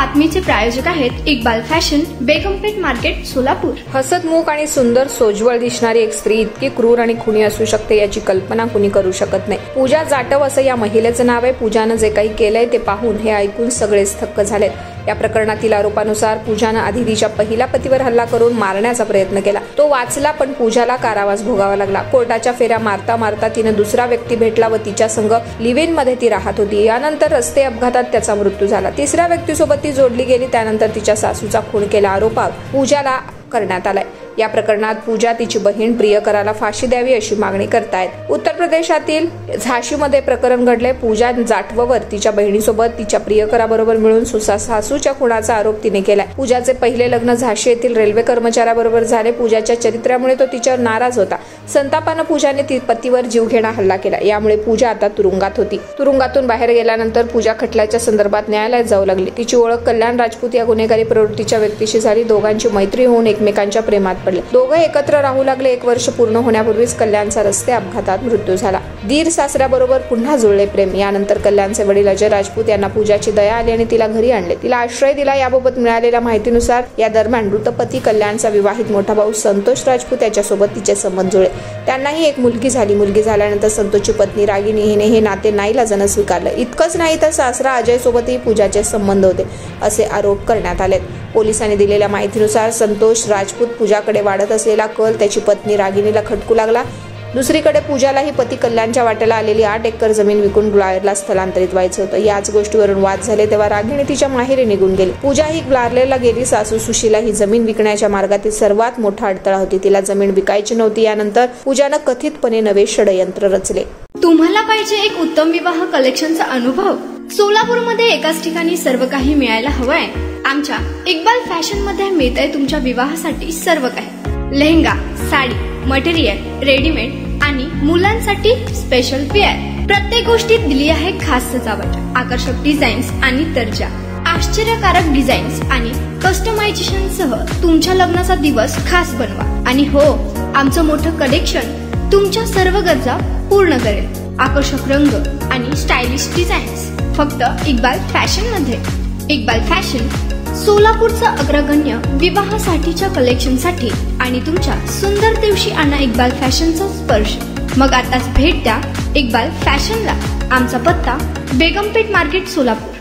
बातमीचे प्रायोजक आहेत Iqbal fashion, बेगमपेठ market, Solapur. हसतमुख आणि सुंदर सोज्वळ दिसणारी एक स्त्री इतकी क्रूर आणि खुनी असू शकते याची कल्पना कुणी करू शकत नाही। पूजा जाटव असं या महिलेचं नाव आहे। पूजानं जे काही केलंय ते पाहून हे ऐकून सगळेच थक्क झालेत। या प्रकरणातील आरोपानुसार पूजानं आधी तिच्या पहिल्या पतीवर हल्ला करून मारण्याचा प्रयत्न केला। तो वाचला, पण पूजाला कारावास भोगावा लागला। कोर्टाच्या फेऱ्या मारता मारता तिने दुसरा व्यक्ती भेटला व तिच्या संग लिव्ह इन मध्ये ती राहत होती। यानंतर रस्ते अपघातात त्याचा मृत्यू झाला। तिसऱ्या व्यक्तीसोबत ती जोडली गेली। त्यानंतर तिच्या सासूचा खून केला आरोप पूजाला करण्यात आलाय। या प्रकरणात पूजा तिची बहीण प्रियकराला फाशी द्यावी अशी मागणी करतायत। उत्तर प्रदेशातील झाशीमध्ये प्रकरण घडले। पूजा जाटववर तिच्या बहिणीसोबत तिच्या प्रियकराबरोबर मिळून सासूच्या खुनाचा आरोप तिने केलाय। पूजाचे पहिले लग्न झाशी येथील रेल्वे कर्मचाऱ्याबरोबर झाले। पूजाच्या चरित्र्यामुळे तो तिच्यावर नाराज होता। संतापानं पूजाने पतीवर जीवघेणा हल्ला केला। यामुळे पूजा आता तुरुंगात होती। तुरुंगातून बाहेर गेल्यानंतर पूजा खटल्याच्या संदर्भात न्यायालयात जाऊ लागली। तिची ओळख कल्याण राजपूत या गुन्हेगारी प्रवृत्तीच्या व्यक्तीशी झाली। दोघांची मैत्री होऊन एकमेकांच्या प्रेमात पडले। दोघे एकत्र राहू लागले। 1 वर्ष पूर्ण होण्यापूर्वीच कल्याणचा रस्ते अपघातात मृत्यू झाला। दीर सासऱ्याबरोबर पुन्हा जुळले प्रेम। यानंतर कल्याणचे वडील अजय राजपूत यांना पूजाची दया आली आणि तिला घरी आणले, तिला आश्रय दिला। याबाबत मिळालेल्या माहितीनुसार या दरम्यान मृत पती कल्याणचा विवाहित मोठा भाऊ संतोष राजपूत याच्यासोबत तिचे संबंध जुळले। त्यांनाही एक मुलगी झाली। मुलगी झाल्यानंतर संतोषची पत्नी रागिनी हिने हे नाते नाईलाजाने स्वीकारलं। इतकंच नाही तर सासरा अजय सोबतही पूजाचे संबंध होते असे आरोप करण्यात आले। पोलिसांनी दिलेल्या माहितीनुसार संतोष राजपूत पूजाकडे वाढत असलेला कल त्याची पत्नी रागिनीला खटकू लागला। दुसरीकडे पूजालाही पती कल्याणच्या वाट्याला आलेली 8 एकर जमीन विकून ग्वाल्हेरला स्थलांतरित व्हायचं होतं। याच गोष्टीवरून वाद झाले तेव्हा रागिणी तिच्या माहेरी निघून गेली। पूजा ही ग्वाल्हेरला गेली। सासू सुशीला ही जमीन विकण्याच्या मार्गातील सर्वात मोठा अडथळा होती। तिला जमीन विकायची नव्हती। यानंतर पूजानं कथितपणे नवे षडयंत्र रचले। तुम्हाला पाहिजे एक उत्तम विवाह कलेक्शनचा अनुभव? सोलापूरमध्ये एकाच ठिकाणी सर्व काही मिळायला हवंय? आमच्या इक्बाल फॅशन मध्ये मिळतंय तुमच्या विवाहासाठी सर्व काही। लेहंगा, साडी, मटेरियल, रेडीमेड आणि मुलांसाठी स्पेशल वेअर। प्रत्येक गोष्टीत दिली आहे खास सजावट, आकर्षक डिझाईन्स आणि दर्जा, आश्चर्यकारक डिझाईन्स आणि कस्टमायझेशन सह तुमच्या लग्नाचा दिवस खास बनवा। आणि हो, आमचं मोठं कलेक्शन तुमच्या सर्व गरजा पूर्ण करेल। आकर्षक रंग आणि स्टायलिश डिझाईन्स फक्त इक्बाल फॅशन मध्ये। इक्बाल फॅशन सोलापूरचा अग्रगण्य विवाहासाठीच्या कलेक्शनसाठी आणि तुमच्या सुंदर दिवशी आणा इक्बाल फॅशनचा स्पर्श। मग आताच भेट द्या इक्बाल फॅशनला। आमचा पत्ता बेगमपेठ मार्केट, सोलापूर।